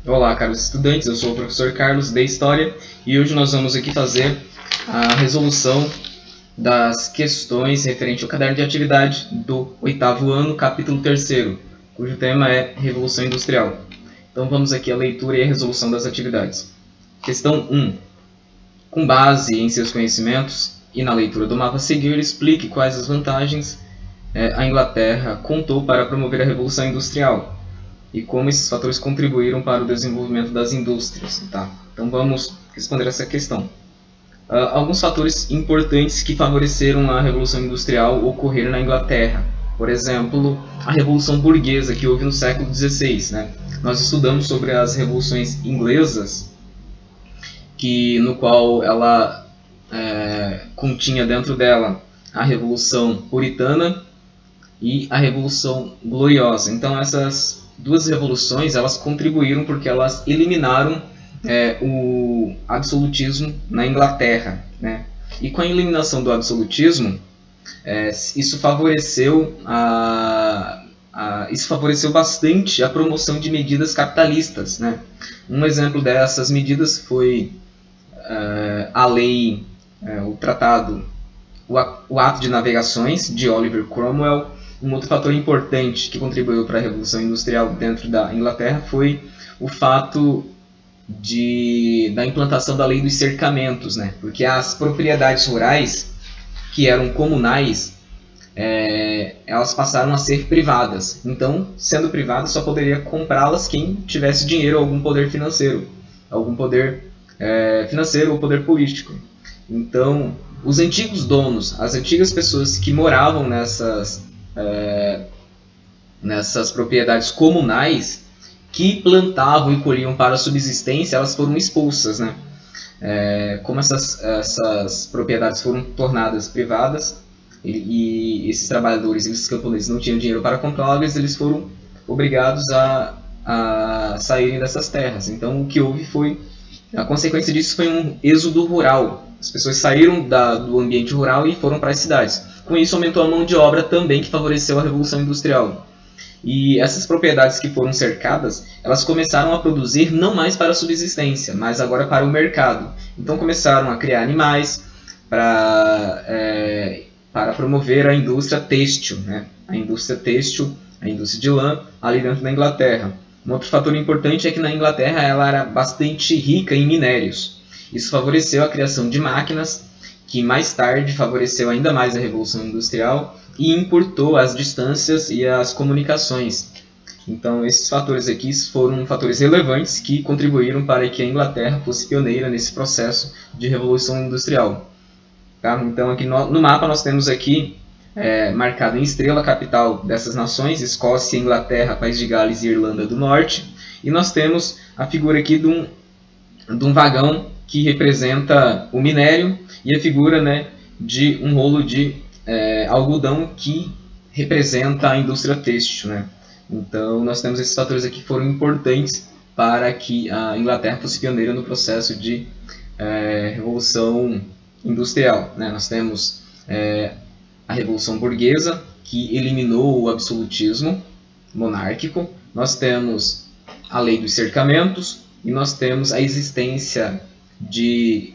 Olá, caros estudantes, eu sou o professor Carlos de História e hoje nós vamos aqui fazer a resolução das questões referente ao caderno de atividade do 8º ano, capítulo 3º, cujo tema é Revolução Industrial. Então vamos aqui à leitura e à resolução das atividades. Questão 1. Com base em seus conhecimentos e na leitura do mapa a seguir, explique quais as vantagens a Inglaterra contou para promover a Revolução Industrial e como esses fatores contribuíram para o desenvolvimento das indústrias. Tá? Então vamos responder essa questão. Alguns fatores importantes que favoreceram a Revolução Industrial ocorrer na Inglaterra. Por exemplo, a Revolução Burguesa que houve no século XVI. Né? Nós estudamos sobre as revoluções inglesas, no qual ela continha dentro dela a Revolução Puritana e a Revolução Gloriosa. Então essas duas revoluções elas contribuíram porque elas eliminaram o absolutismo na Inglaterra, né? E com a eliminação do absolutismo, isso favoreceu bastante a promoção de medidas capitalistas, né? Um exemplo dessas medidas foi a lei, o tratado, o Ato de Navegações de Oliver Cromwell. Um outro fator importante que contribuiu para a Revolução Industrial dentro da Inglaterra foi o fato da implantação da lei dos cercamentos, né? Porque as propriedades rurais, que eram comunais, elas passaram a ser privadas. Então, sendo privadas, só poderia comprá-las quem tivesse dinheiro ou algum poder financeiro ou poder político. Então, os antigos donos, as antigas pessoas que moravam nessas propriedades comunais, que plantavam e colhiam para a subsistência, elas foram expulsas, né? Como essas propriedades foram tornadas privadas e esses trabalhadores, esses camponeses não tinham dinheiro para comprá-las, eles foram obrigados a saírem dessas terras. Então o que houve foi, a consequência disso foi um êxodo rural. As pessoas saíram do ambiente rural e foram para as cidades. Com isso aumentou a mão de obra também, que favoreceu a Revolução Industrial. E essas propriedades que foram cercadas, elas começaram a produzir não mais para a subsistência, mas agora para o mercado. Então começaram a criar animais para promover a indústria têxtil, né? A indústria têxtil, a indústria de lã, ali dentro da Inglaterra. Um outro fator importante é que na Inglaterra ela era bastante rica em minérios. Isso favoreceu a criação de máquinas, que mais tarde favoreceu ainda mais a Revolução Industrial e encurtou as distâncias e as comunicações. Então esses fatores aqui foram fatores relevantes que contribuíram para que a Inglaterra fosse pioneira nesse processo de Revolução Industrial. Tá? Então aqui no mapa nós temos aqui marcado em estrela a capital dessas nações: Escócia, Inglaterra, País de Gales e Irlanda do Norte. E nós temos a figura aqui de um vagão que representa o minério e a figura, né, de um rolo de algodão que representa a indústria têxtil, né? Então nós temos esses fatores aqui que foram importantes para que a Inglaterra fosse pioneira no processo de Revolução Industrial, né? Nós temos a Revolução Burguesa, que eliminou o absolutismo monárquico. Nós temos a lei dos cercamentos e nós temos a existência de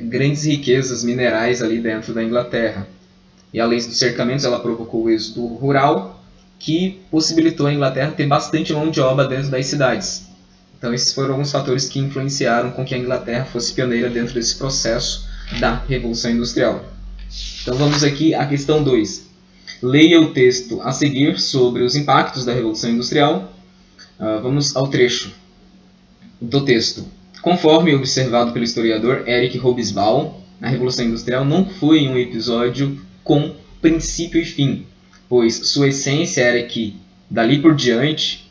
grandes riquezas minerais ali dentro da Inglaterra. E a lei dos cercamentos ela provocou o êxodo rural, que possibilitou a Inglaterra ter bastante mão de obra dentro das cidades. Então esses foram alguns fatores que influenciaram com que a Inglaterra fosse pioneira dentro desse processo da Revolução Industrial. Então vamos aqui à questão 2. Leia o texto a seguir sobre os impactos da Revolução Industrial. Vamos ao trecho do texto. Conforme observado pelo historiador Eric Hobsbawm, a Revolução Industrial não foi um episódio com princípio e fim, pois sua essência era que, dali por diante,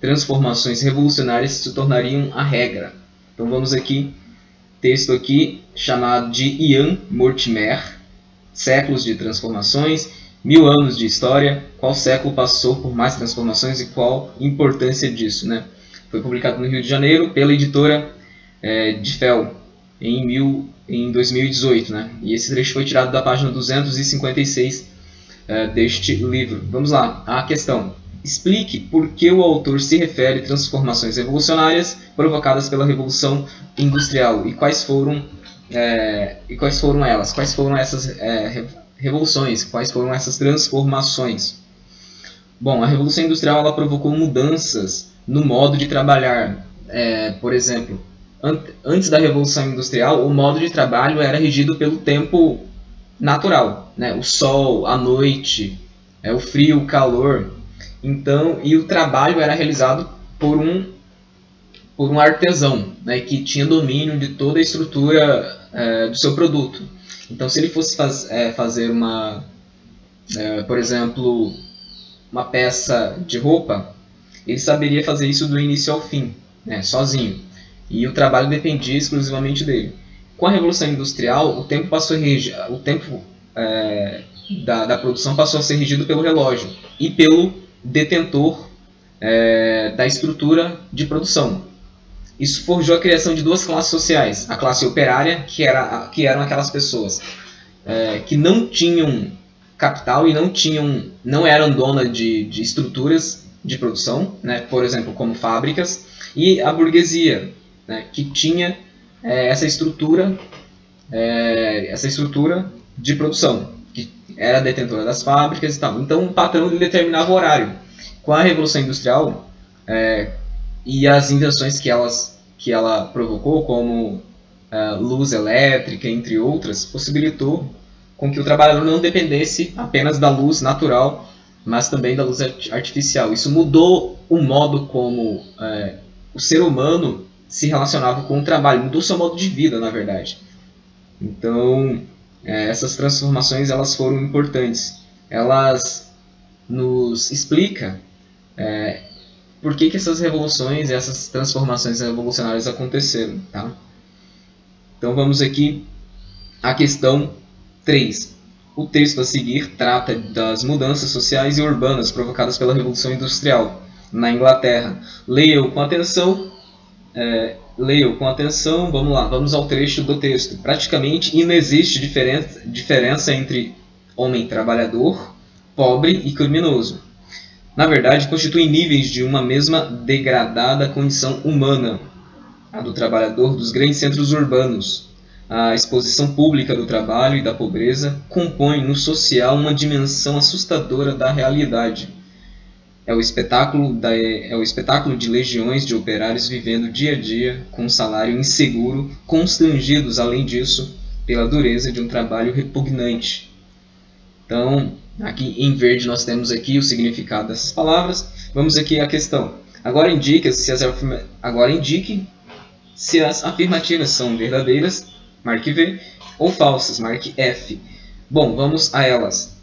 transformações revolucionárias se tornariam a regra. Então vamos aqui, texto aqui chamado de Ian Mortimer, Séculos de Transformações, 1000 anos de história, qual século passou por mais transformações e qual a importância disso, né? Foi publicado no Rio de Janeiro pela editora Diffel em 2018, né? E esse trecho foi tirado da página 256 deste livro. Vamos lá, a questão. Explique por que o autor se refere a transformações revolucionárias provocadas pela Revolução Industrial e quais foram elas, quais foram essas revoluções, quais foram essas transformações. Bom, a Revolução Industrial ela provocou mudanças no modo de trabalhar. Por exemplo, antes da Revolução Industrial, o modo de trabalho era regido pelo tempo natural, né? O sol, a noite, o frio, o calor. Então, e o trabalho era realizado por um artesão, né, que tinha domínio de toda a estrutura do seu produto. Então, se ele fosse fazer por exemplo, uma peça de roupa, ele saberia fazer isso do início ao fim, né, sozinho. E o trabalho dependia exclusivamente dele. Com a Revolução Industrial, o tempo da produção passou a ser regido pelo relógio e pelo detentor da estrutura de produção. Isso forjou a criação de duas classes sociais. A classe operária, que eram aquelas pessoas que não tinham capital e não eram donas de estruturas de produção, né, por exemplo, como fábricas, e a burguesia, né, que tinha essa estrutura de produção, que era detentora das fábricas e tal. Então o patrão determinava o horário. Com a Revolução Industrial e as invenções que ela provocou, como luz elétrica, entre outras, possibilitou com que o trabalhador não dependesse apenas da luz natural, mas também da luz artificial. Isso mudou o modo como o ser humano se relacionava com o trabalho, mudou seu modo de vida, na verdade. Então, essas transformações elas foram importantes. Elas nos explicam por que essas revoluções, essas transformações revolucionárias aconteceram. Tá? Então, vamos aqui à questão 3. O texto a seguir trata das mudanças sociais e urbanas provocadas pela Revolução Industrial na Inglaterra. Leiam com atenção. Vamos lá, vamos ao trecho do texto. Praticamente não existe diferença entre homem trabalhador, pobre e criminoso. Na verdade, constituem níveis de uma mesma degradada condição humana, a do trabalhador dos grandes centros urbanos. A exposição pública do trabalho e da pobreza compõe no social uma dimensão assustadora da realidade. É o espetáculo de legiões de operários vivendo dia a dia com um salário inseguro, constrangidos, além disso, pela dureza de um trabalho repugnante. Então, aqui em verde nós temos aqui o significado dessas palavras. Vamos aqui à questão. Agora indique se as afirmativas são verdadeiras, marque V, ou falsas, marque F. Bom, vamos a elas.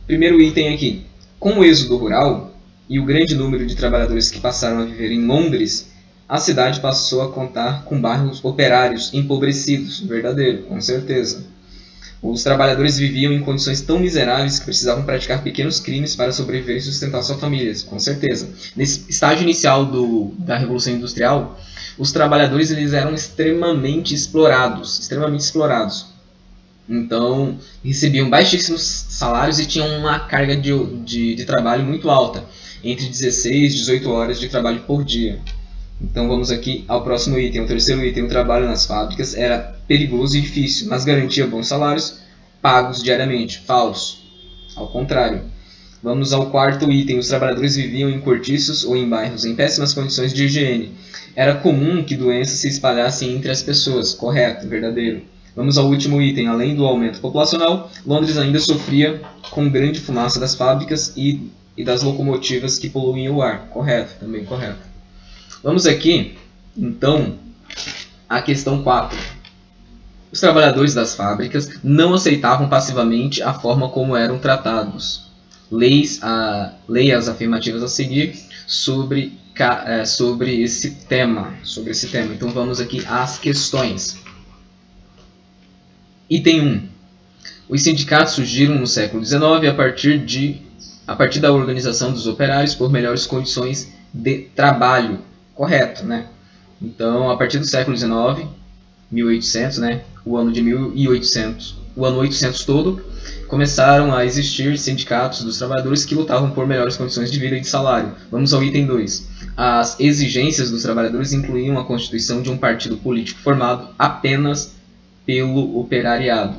Primeiro item aqui. Com o êxodo rural e o grande número de trabalhadores que passaram a viver em Londres, a cidade passou a contar com bairros operários empobrecidos. Verdadeiro, com certeza. Os trabalhadores viviam em condições tão miseráveis que precisavam praticar pequenos crimes para sobreviver e sustentar suas famílias. Com certeza. Nesse estágio inicial da Revolução Industrial, os trabalhadores eles eram extremamente explorados. Então, recebiam baixíssimos salários e tinham uma carga de trabalho muito alta, entre 16 e 18 horas de trabalho por dia. Então, vamos aqui ao próximo item. O terceiro item, o trabalho nas fábricas era perigoso e difícil, mas garantia bons salários pagos diariamente. Falso. Ao contrário. Vamos ao quarto item. Os trabalhadores viviam em cortiços ou em bairros em péssimas condições de higiene. Era comum que doenças se espalhassem entre as pessoas. Correto, verdadeiro. Vamos ao último item. Além do aumento populacional, Londres ainda sofria com grande fumaça das fábricas e das locomotivas que poluíam o ar. Correto, também correto. Vamos aqui, então, à questão 4. Os trabalhadores das fábricas não aceitavam passivamente a forma como eram tratados. Leia as afirmativas a seguir sobre esse tema. Então vamos aqui às questões. Item 1. Os sindicatos surgiram no século XIX a partir da organização dos operários por melhores condições de trabalho. Correto, né? Então, a partir do século XIX, 1800, né? O ano de 1800, o ano 800 todo, começaram a existir sindicatos dos trabalhadores que lutavam por melhores condições de vida e de salário. Vamos ao item 2. As exigências dos trabalhadores incluíam a constituição de um partido político formado apenas pelo operariado,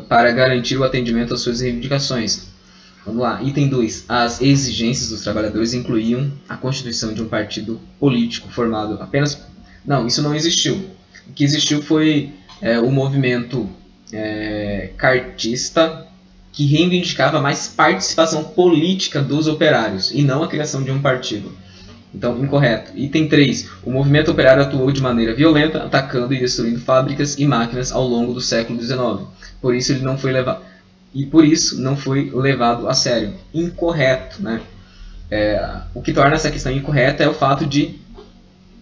para garantir o atendimento às suas reivindicações. Vamos lá, item 2. As exigências dos trabalhadores incluíam a constituição de um partido político formado apenas... Não, isso não existiu. O que existiu foi o movimento cartista, que reivindicava mais participação política dos operários e não a criação de um partido. Então, incorreto. Item 3. O movimento operário atuou de maneira violenta, atacando e destruindo fábricas e máquinas ao longo do século XIX. Por isso ele não foi levado... E por isso não foi levado a sério. Incorreto, né? O que torna essa questão incorreta é o fato de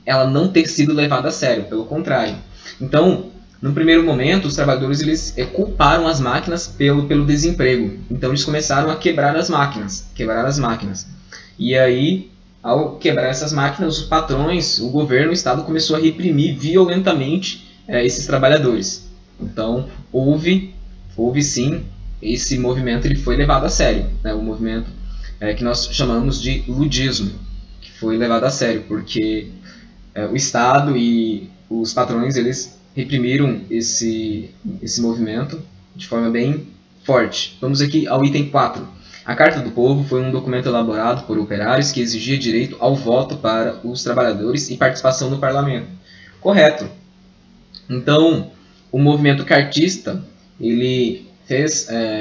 ela não ter sido levada a sério, pelo contrário. Então, no primeiro momento, os trabalhadores eles culparam as máquinas pelo desemprego. Então, eles começaram a quebrar as máquinas. E aí, ao quebrar essas máquinas, os patrões, o governo, o Estado começou a reprimir violentamente esses trabalhadores. Então, houve sim, esse movimento ele foi levado a sério, né? O movimento que nós chamamos de ludismo, que foi levado a sério, porque o Estado e os patrões eles reprimiram esse movimento de forma bem forte. Vamos aqui ao item 4. A Carta do Povo foi um documento elaborado por operários que exigia direito ao voto para os trabalhadores e participação no parlamento. Correto. Então, o movimento cartista ele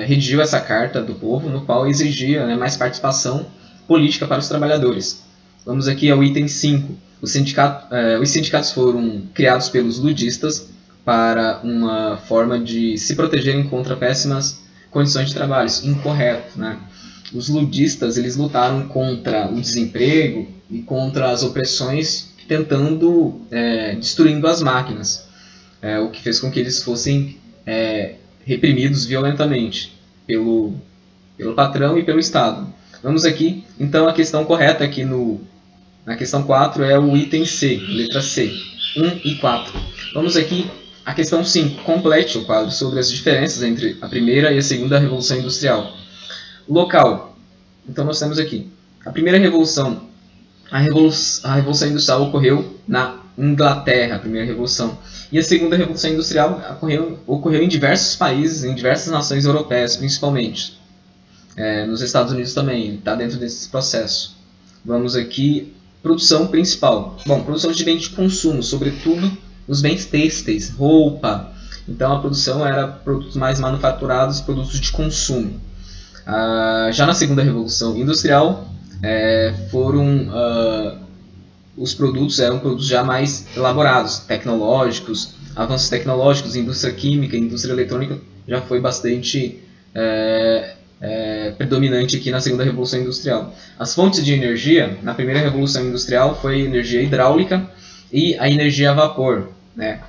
redigiu essa Carta do Povo, no qual exigia mais participação política para os trabalhadores. Vamos aqui ao item 5. Os sindicatos foram criados pelos ludistas para uma forma de se protegerem contra péssimas condições de trabalho. Incorreto, né? Os ludistas eles lutaram contra o desemprego e contra as opressões, destruindo as máquinas, o que fez com que eles fossem reprimidos violentamente pelo patrão e pelo Estado. Vamos aqui, então, a questão correta aqui na questão 4 é o item C, letra C, 1 e 4. Vamos aqui, a questão 5, complete o quadro sobre as diferenças entre a primeira e a segunda Revolução Industrial. Local, então nós temos aqui, a primeira revolução, a Revolução Industrial ocorreu na Inglaterra, a primeira revolução. E a segunda Revolução Industrial ocorreu em diversos países, em diversas nações europeias, principalmente. Nos Estados Unidos também, está dentro desse processo. Vamos aqui, produção principal. Bom, produção de bens de consumo, sobretudo os bens têxteis, roupa. Então a produção era produtos mais manufaturados, produtos de consumo. Já na segunda Revolução Industrial, os produtos eram produtos já mais elaborados, tecnológicos, avanços tecnológicos, indústria química, indústria eletrônica já foi bastante predominante aqui na segunda Revolução Industrial. As fontes de energia, na primeira Revolução Industrial, foi a energia hidráulica e a energia a vapor, né?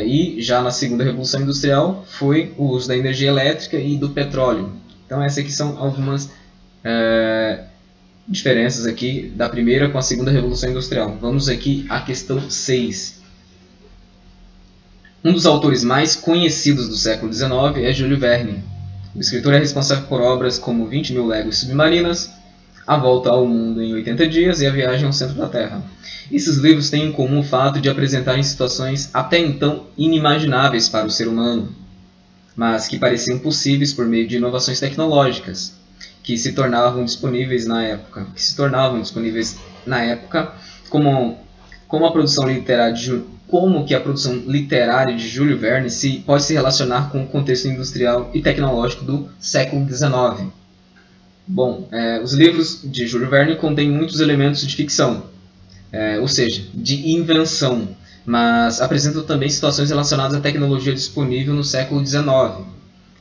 E já na segunda Revolução Industrial foi o uso da energia elétrica e do petróleo. Então essas aqui são algumas diferenças aqui da primeira com a segunda Revolução Industrial. Vamos aqui à questão 6. Um dos autores mais conhecidos do século XIX é Júlio Verne. O escritor é responsável por obras como 20.000 Léguas Submarinas, A Volta ao Mundo em 80 Dias e A Viagem ao Centro da Terra. Esses livros têm em comum o fato de apresentarem situações até então inimagináveis para o ser humano, mas que pareciam possíveis por meio de inovações tecnológicas, que se tornavam disponíveis na época. Como a produção literária de Júlio Verne pode se relacionar com o contexto industrial e tecnológico do século XIX. Bom, os livros de Júlio Verne contêm muitos elementos de ficção, ou seja, de invenção, mas apresentam também situações relacionadas à tecnologia disponível no século XIX.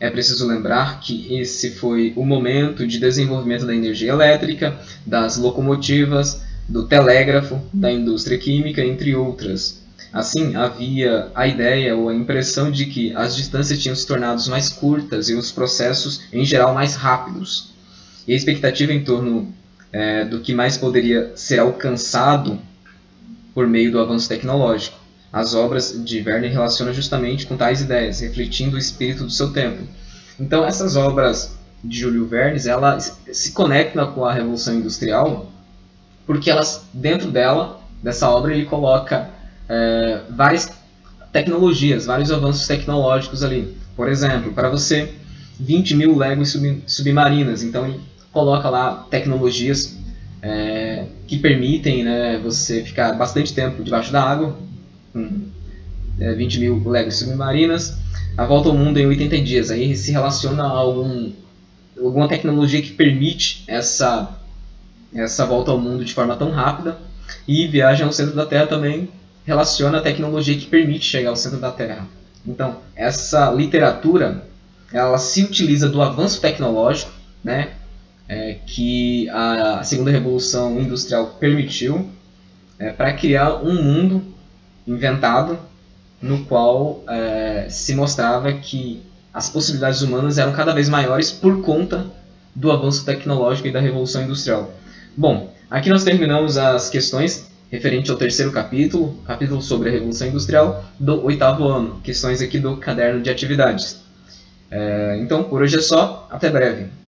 É preciso lembrar que esse foi o momento de desenvolvimento da energia elétrica, das locomotivas, do telégrafo, da indústria química, entre outras. Assim, havia a ideia ou a impressão de que as distâncias tinham se tornado mais curtas e os processos, em geral, mais rápidos. E a expectativa em torno do que mais poderia ser alcançado por meio do avanço tecnológico. as obras de Verne relacionam justamente com tais ideias, refletindo o espírito do seu tempo. Então, essas obras de Júlio Verne, elas se conectam com a Revolução Industrial, porque dentro dessa obra, ele coloca várias tecnologias, vários avanços tecnológicos ali. Por exemplo, para você, 20 mil léguas submarinas. Então, ele coloca lá tecnologias que permitem, né, você ficar bastante tempo debaixo da água, com 20 mil léguas submarinas. A volta ao mundo em 80 dias. Aí se relaciona a alguma tecnologia que permite essa volta ao mundo de forma tão rápida. E Viagem ao Centro da Terra também relaciona a tecnologia que permite chegar ao centro da Terra. Então, essa literatura, ela se utiliza do avanço tecnológico, né, que a segunda revolução industrial permitiu, para criar um mundo inventado no qual se mostrava que as possibilidades humanas eram cada vez maiores por conta do avanço tecnológico e da revolução industrial. Bom, aqui nós terminamos as questões referente ao terceiro capítulo sobre a revolução industrial do 8º ano, questões aqui do caderno de atividades. Então, por hoje é só, até breve.